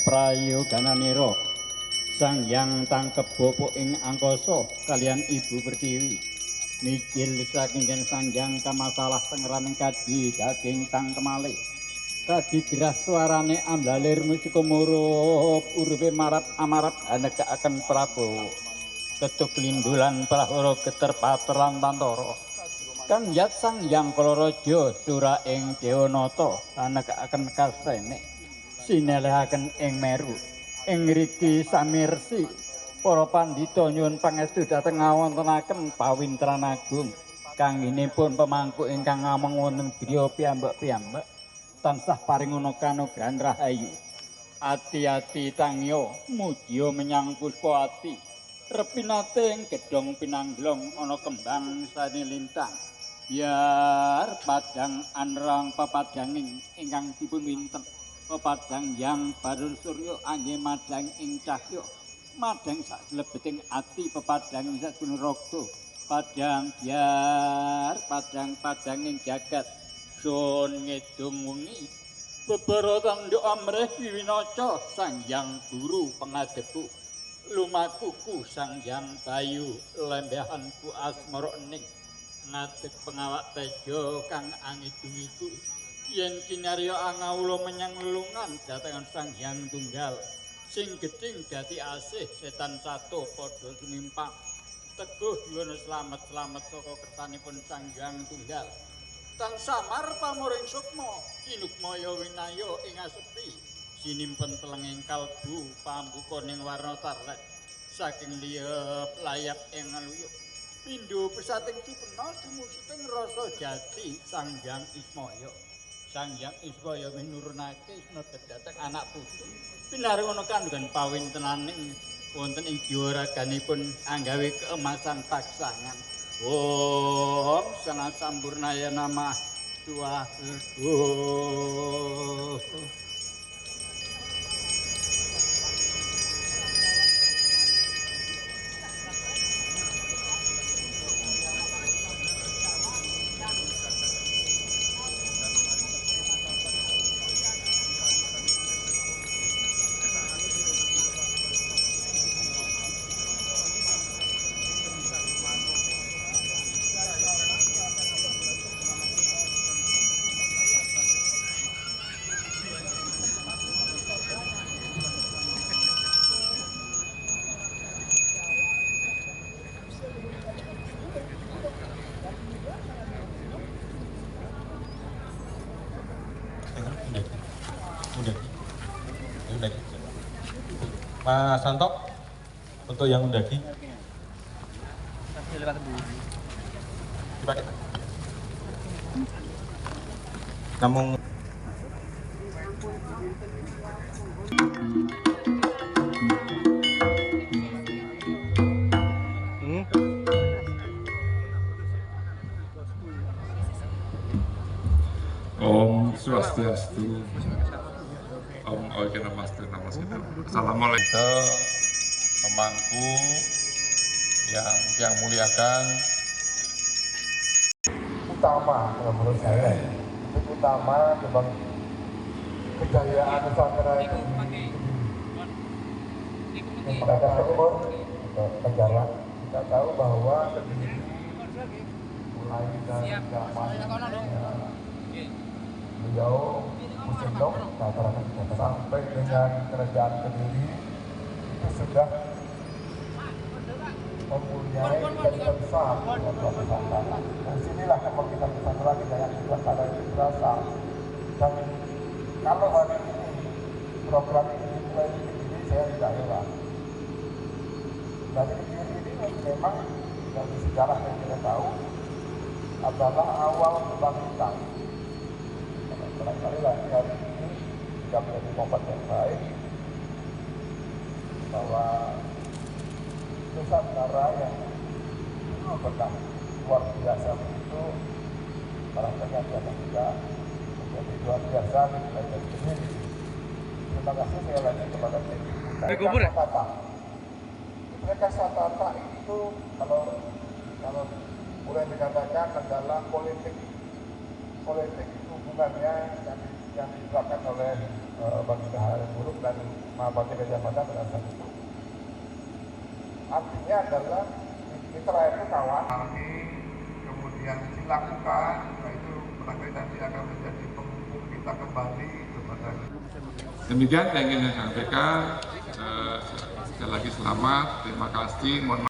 prayogananira Sang Hyang tangkep bapa ing angkasa kalian Ibu Pertiwi mijil saking Sang Hyang kamasalah tengeraning kadi daging sang kemale kadi gerah suarane amlalir musika murup urupe marap amarap hanegakaken Prabowo ketuk lindulan prahara geterpater lan tantara Kang Yat Sang Hyang Kalaraja sura ing Dewanata hanegakaken kastene sinelehaken ing Meru ing ngriki samirsi para pandhita nyuwun pangestu dhateng ngawontenaken pawintran agung kanginipun pemangku ingkang ngamong wonten griya piyambak-piyambak tansah paringana kanugrahan rahayu ati-ati tangya mujiya menyang Puspawati repinate ing gedhong pinangglong ana kembang sane lintang biar padang anrang papadanging ingkang dipun winten pepadang yang barun surya angge madang ing cahya madang sak lebeting ati pepadang sadun raga padang biar padang ing jagat sun ngedung wengi beberatan nduk amrih wiwinaca Sang Hyang Guru pengadepu lumakuku Sang Hyang Bayu lembehan ku asmara ening ngadeg pengawak tejo kang angidung-idu yen kinarya angawula menyang lelungan datangan Sang Hyang Tunggal sing gedhing dadi asih setan sato padha sumimpang teguh nyuwun slamet-slamet saka kersanipun Sang Hyang Tunggal tansah samar pamuring sukma sinukmaya winaya ing asepi sinimpen telenging kalbu pambuka ning warna tarlet saking liyep layap ing aluyuk pindho pesating supena dumusuting rasa jati Sang Hyang Ismaya Sang Hyang Ismaya minurunake sinebet dhateng anak putu pinaringa kandungan pawintenaning wonten ing jiwa raganipun anggawe keemasan paksangan Om Sangat Sampurnaya Namah Swaha Mas Santo untuk yang mendaki dipakai namun Om Swastiastu. Om Oke Namaste Namaste. Assalamualaikum pemangku yang muliakan. Utama kalau menurut saya itu utama memang kejayaan Nusantara itu pada umur negara kita tahu bahwa mulai dari zaman beliau Musendok sampai dengan kerajaan Kediri itu sudah mempunyai cerita besar dengan Nusantara. Dan sinilah kebangkitan Nusantara kejayaan Nusantara itu berasal. Dan kalau hari ini program ini mulai begini saya tidak heran. Dari Kediri ini memang dari sejarah yang kita tahu adalah awal kebangkitan. Barangkali lagi hari ini juga menjadi momen yang baik bahwa Nusantara yang pernah luar biasa itu barangkali akan juga menjadi luar biasa di wilayah ini. Terima kasih sekali lagi kepada tim Satata. Mereka Satata itu kalau boleh dikatakan adalah politik hubungannya yang diterapkan oleh bagi hal yang buruk dan bagi jabatan pada saat itu. Artinya adalah mitra itu kawan, kemudian dilakukan, itu barangkali nanti akan menjadi penghubung kita kembali kepada. Demikian yang ingin saya sampaikan. Sekali lagi selamat, terima kasih, mohon maaf.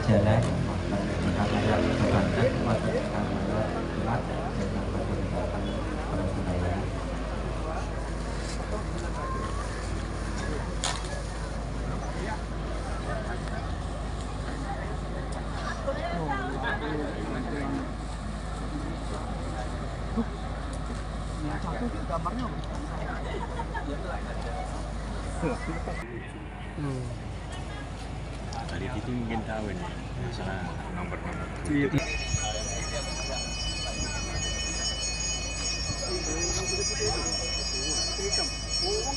jalan halayak kebanggaan kepada halayak umat dan dapat meningkatkan persaudaraan. Dari itu mungkin tahu ini masalah nomor-nomor. Oh,